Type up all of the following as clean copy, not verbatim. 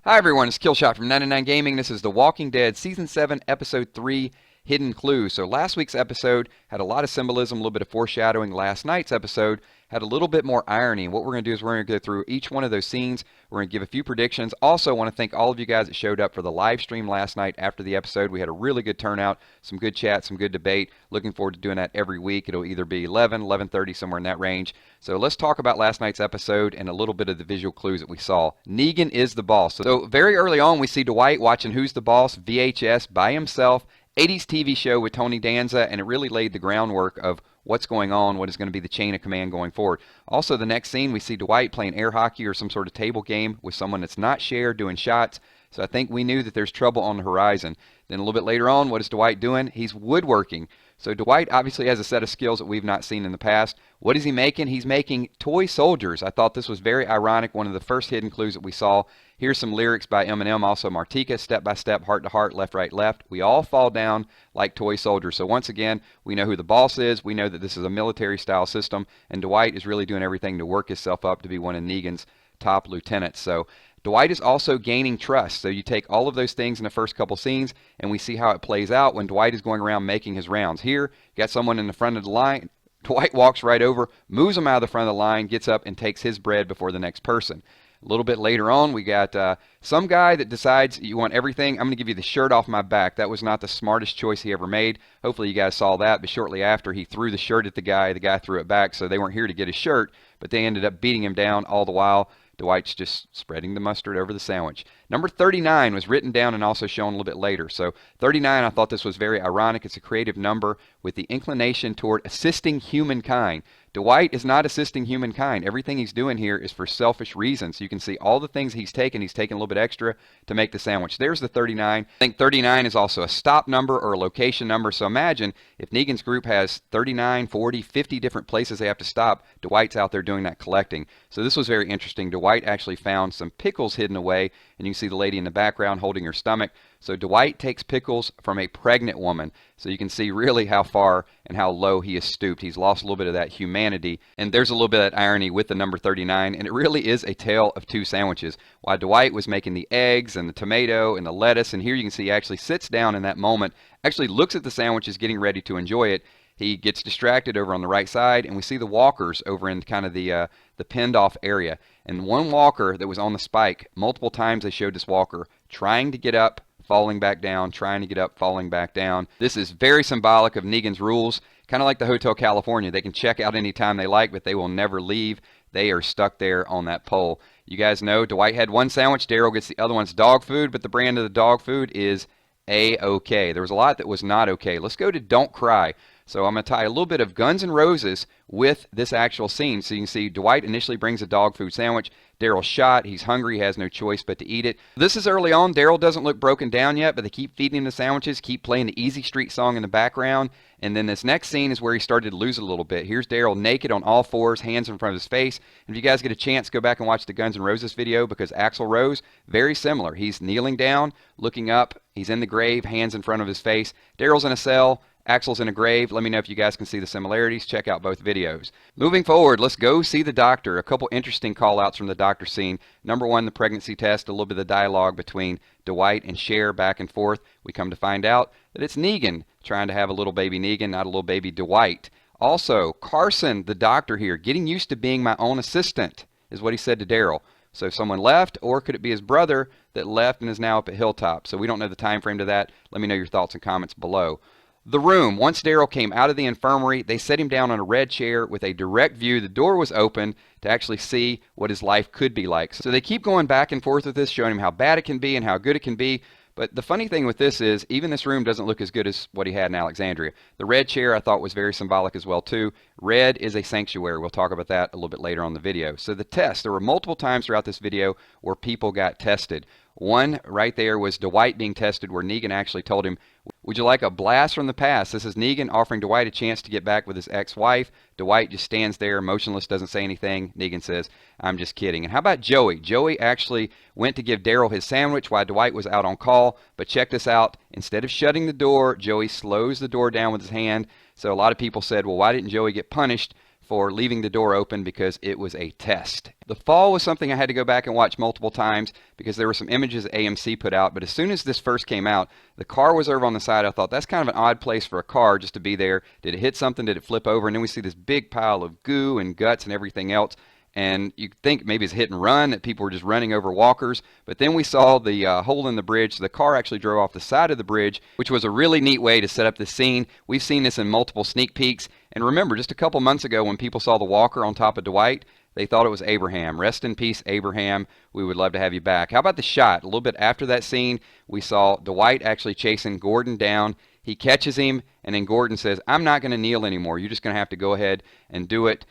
Hi everyone, it's Killshot from 99 Gaming. This is The Walking Dead Season 7, Episode 3, Hidden Clues. So last week's episode had a lot of symbolism, a little bit of foreshadowing. Last night's episode had a little bit more irony. And what we're going to do is we're going to go through each one of those scenes. We're going to give a few predictions. Also, want to thank all of you guys that showed up for the live stream last night after the episode. We had a really good turnout, some good chat, some good debate. Looking forward to doing that every week. It'll either be 11:30, somewhere in that range. So let's talk about last night's episode and a little bit of the visual clues that we saw. Negan is the boss. So very early on, we see Dwight watching Who's the Boss VHS by himself. 80s TV show with Tony Danza, and it really laid the groundwork of what's going on, what is going to be the chain of command going forward. Also, the next scene, we see Dwight playing air hockey or some sort of table game with someone that's not Cher doing shots. So I think we knew that there's trouble on the horizon. Then a little bit later on, what is Dwight doing? He's woodworking. So Dwight obviously has a set of skills that we've not seen in the past. What is he making? He's making toy soldiers. I thought this was very ironic, one of the first hidden clues that we saw. Here's some lyrics by Eminem, also Martika, step by step, heart to heart, left, right, left. We all fall down like toy soldiers. So once again, we know who the boss is. We know that this is a military style system, and Dwight is really doing everything to work himself up to be one of Negan's top lieutenants. So Dwight is also gaining trust. So you take all of those things in the first couple scenes, and we see how it plays out when Dwight is going around making his rounds. Here, you got someone in the front of the line. Dwight walks right over, moves him out of the front of the line, gets up and takes his bread before the next person. A little bit later on, we got some guy that decides, you want everything, I'm going to give you the shirt off my back. That was not the smartest choice he ever made. Hopefully you guys saw that, but shortly after, he threw the shirt at the guy threw it back, so they weren't here to get his shirt, but they ended up beating him down all the while. Dwight's just spreading the mustard over the sandwich. Number 39 was written down and also shown a little bit later. So 39, I thought this was very ironic. It's a creative number with the inclination toward assisting humankind. Dwight is not assisting humankind. Everything he's doing here is for selfish reasons. You can see all the things he's taken a little bit extra to make the sandwich. There's the 39. I think 39 is also a stop number or a location number. So imagine if Negan's group has 39, 40, 50 different places they have to stop. Dwight's out there doing that collecting. So this was very interesting. Dwight actually found some pickles hidden away, and you can see the lady in the background holding her stomach. So Dwight takes pickles from a pregnant woman. So you can see really how far and how low he has stooped. He's lost a little bit of that humanity. And there's a little bit of that irony with the number 39. And it really is a tale of two sandwiches. While Dwight was making the eggs and the tomato and the lettuce, and here you can see he actually sits down in that moment, actually looks at the sandwiches, getting ready to enjoy it. He gets distracted over on the right side, and we see the walkers over in kind of the pinned off area. And one walker that was on the spike, multiple times they showed this walker trying to get up, falling back down, trying to get up, falling back down. This is very symbolic of Negan's rules, kind of like the Hotel California. They can check out anytime they like, but they will never leave. They are stuck there on that pole. You guys know Dwight had one sandwich, Daryl gets the other one's dog food, but the brand of the dog food is A-OK. There was a lot that was not okay. Let's go to Don't Cry. So I'm going to tie a little bit of Guns N' Roses with this actual scene. So you can see Dwight initially brings a dog food sandwich. Daryl's shot. He's hungry. He has no choice but to eat it. This is early on. Daryl doesn't look broken down yet, but they keep feeding him the sandwiches, keep playing the Easy Street song in the background. And then this next scene is where he started to lose a little bit. Here's Daryl naked on all fours, hands in front of his face. And if you guys get a chance, go back and watch the Guns N' Roses video, because Axl Rose, very similar. He's kneeling down, looking up. He's in the grave, hands in front of his face. Daryl's in a cell. Axel's in a grave. Let me know if you guys can see the similarities. Check out both videos. Moving forward, let's go see the doctor. A couple interesting call-outs from the doctor scene. Number one, the pregnancy test, a little bit of the dialogue between Dwight and Cher back and forth. We come to find out that it's Negan trying to have a little baby Negan, not a little baby Dwight. Also, Carson, the doctor here, getting used to being my own assistant, is what he said to Daryl. So someone left, or could it be his brother that left and is now up at Hilltop? So we don't know the time frame to that. Let me know your thoughts and comments below. The room. Once Daryl came out of the infirmary, they set him down on a red chair with a direct view. The door was open to actually see what his life could be like. So they keep going back and forth with this, showing him how bad it can be and how good it can be. But the funny thing with this is, even this room doesn't look as good as what he had in Alexandria. The red chair I thought was very symbolic as well too. Red is a sanctuary. We'll talk about that a little bit later on the video. So the test, there were multiple times throughout this video where people got tested. One right there was Dwight being tested, where Negan actually told him, would you like a blast from the past? This is Negan offering Dwight a chance to get back with his ex-wife. Dwight just stands there motionless, doesn't say anything. Negan says, I'm just kidding. And how about Joey? Joey actually went to give Daryl his sandwich while Dwight was out on call. But check this out. Instead of shutting the door, Joey slows the door down with his hand. So a lot of people said, well, why didn't Joey get punished for leaving the door open because it was a test. The fall was something I had to go back and watch multiple times because there were some images AMC put out, but as soon as this first came out, the car was over on the side. I thought that's kind of an odd place for a car just to be there. Did it hit something? Did it flip over? And then we see this big pile of goo and guts and everything else. And you think maybe it's hit and run, that people were just running over walkers. But then we saw the hole in the bridge. So the car actually drove off the side of the bridge, which was a really neat way to set up the scene. We've seen this in multiple sneak peeks. And remember, just a couple months ago when people saw the walker on top of Dwight, they thought it was Abraham. Rest in peace, Abraham. We would love to have you back. How about the shot? A little bit after that scene, we saw Dwight actually chasing Gordon down. He catches him, and then Gordon says, I'm not going to kneel anymore. You're just going to have to go ahead and do it.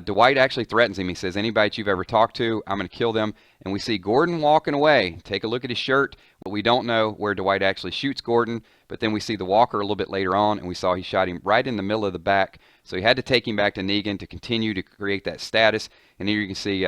Dwight actually threatens him. He says, anybody that you've ever talked to, I'm going to kill them. And we see Gordon walking away. Take a look at his shirt. But we don't know where Dwight actually shoots Gordon. But then we see the walker a little bit later on, and we saw he shot him right in the middle of the back. So he had to take him back to Negan to continue to create that status. And here you can see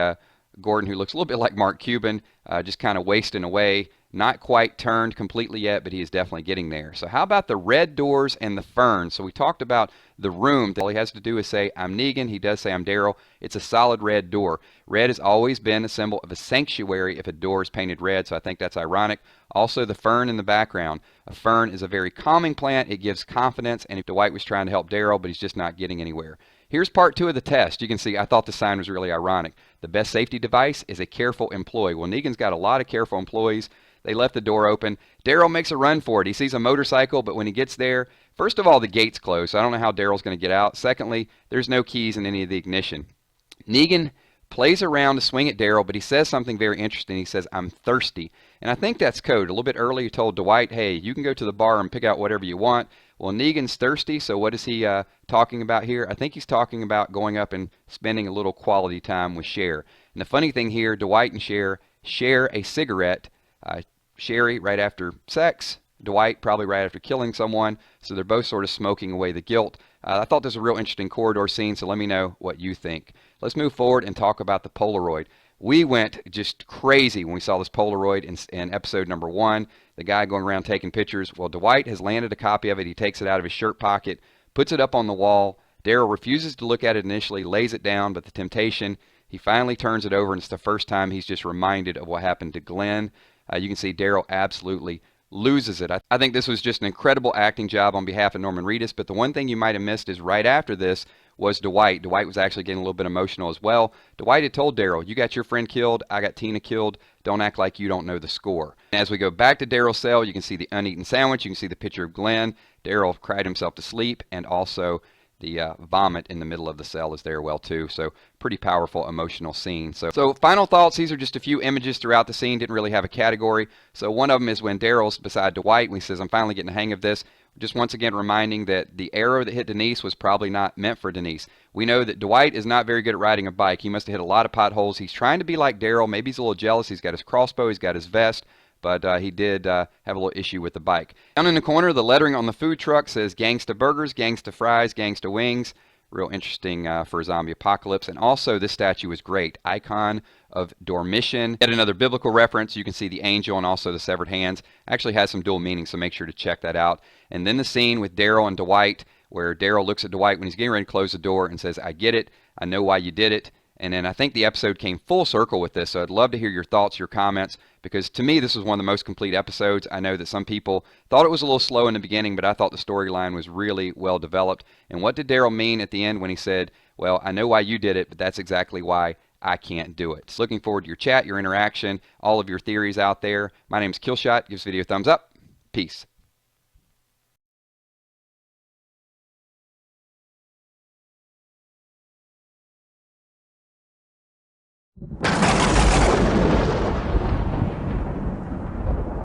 Gordon, who looks a little bit like Mark Cuban, just kind of wasting away. Not quite turned completely yet, but he is definitely getting there. So how about the red doors and the ferns? So we talked about the room. All he has to do is say, I'm Negan. He does say, I'm Daryl. It's a solid red door. Red has always been a symbol of a sanctuary if a door is painted red, so I think that's ironic. Also, the fern in the background. A fern is a very calming plant. It gives confidence, and if Dwight was trying to help Daryl, but he's just not getting anywhere. Here's part 2 of the test. You can see I thought the sign was really ironic. The best safety device is a careful employee. Well, Negan's got a lot of careful employees. They left the door open. Daryl makes a run for it. He sees a motorcycle, but when he gets there, first of all, the gate's closed, so I don't know how Daryl's going to get out. Secondly, there's no keys in any of the ignition. Negan plays around to swing at Daryl, but he says something very interesting. He says, I'm thirsty. And I think that's code. A little bit earlier, he told Dwight, hey, you can go to the bar and pick out whatever you want. Well, Negan's thirsty, so what is he talking about here? I think he's talking about going up and spending a little quality time with Cher. And the funny thing here, Dwight and Cher share a cigarette. Sherry right after sex, Dwight probably right after killing someone, so they're both sort of smoking away the guilt. I thought this was a real interesting corridor scene, so let me know what you think. Let's move forward and talk about the Polaroid. We went just crazy when we saw this Polaroid in episode number 1, the guy going around taking pictures. Well, Dwight has landed a copy of it. He takes it out of his shirt pocket, puts it up on the wall. Daryl refuses to look at it initially, lays it down, but the temptation, he finally turns it over, and it's the first time he's just reminded of what happened to Glenn. You can see Daryl absolutely loses it. I think this was just an incredible acting job on behalf of Norman Reedus, but the one thing you might have missed is right after this was Dwight. Dwight was actually getting a little bit emotional as well. Dwight had told Daryl, you got your friend killed, I got Tina killed, don't act like you don't know the score. And as we go back to Daryl's cell, you can see the uneaten sandwich, you can see the picture of Glenn. Daryl cried himself to sleep, and also the vomit in the middle of the cell is there well too. So pretty powerful emotional scene. So final thoughts. These are just a few images throughout the scene. Didn't really have a category. So one of them is when Daryl's beside Dwight and he says, I'm finally getting the hang of this. Just once again reminding that the arrow that hit Denise was probably not meant for Denise. We know that Dwight is not very good at riding a bike. He must have hit a lot of potholes. He's trying to be like Daryl. Maybe he's a little jealous. He's got his crossbow. He's got his vest. But he did have a little issue with the bike. Down in the corner, the lettering on the food truck says Gangsta Burgers, Gangsta Fries, Gangsta Wings. Real interesting for a zombie apocalypse. And also, this statue is great. Icon of Dormition. Yet another biblical reference. You can see the angel and also the severed hands. Actually has some dual meanings, so make sure to check that out. And then the scene with Daryl and Dwight, where Daryl looks at Dwight when he's getting ready to close the door and says, I get it. I know why you did it. And then I think the episode came full circle with this, so I'd love to hear your thoughts, your comments, because to me this was one of the most complete episodes. I know that some people thought it was a little slow in the beginning, but I thought the storyline was really well developed. And what did Daryl mean at the end when he said, well, I know why you did it, but that's exactly why I can't do it. So looking forward to your chat, your interaction, all of your theories out there. My name is Killshot. Give this video a thumbs up. Peace.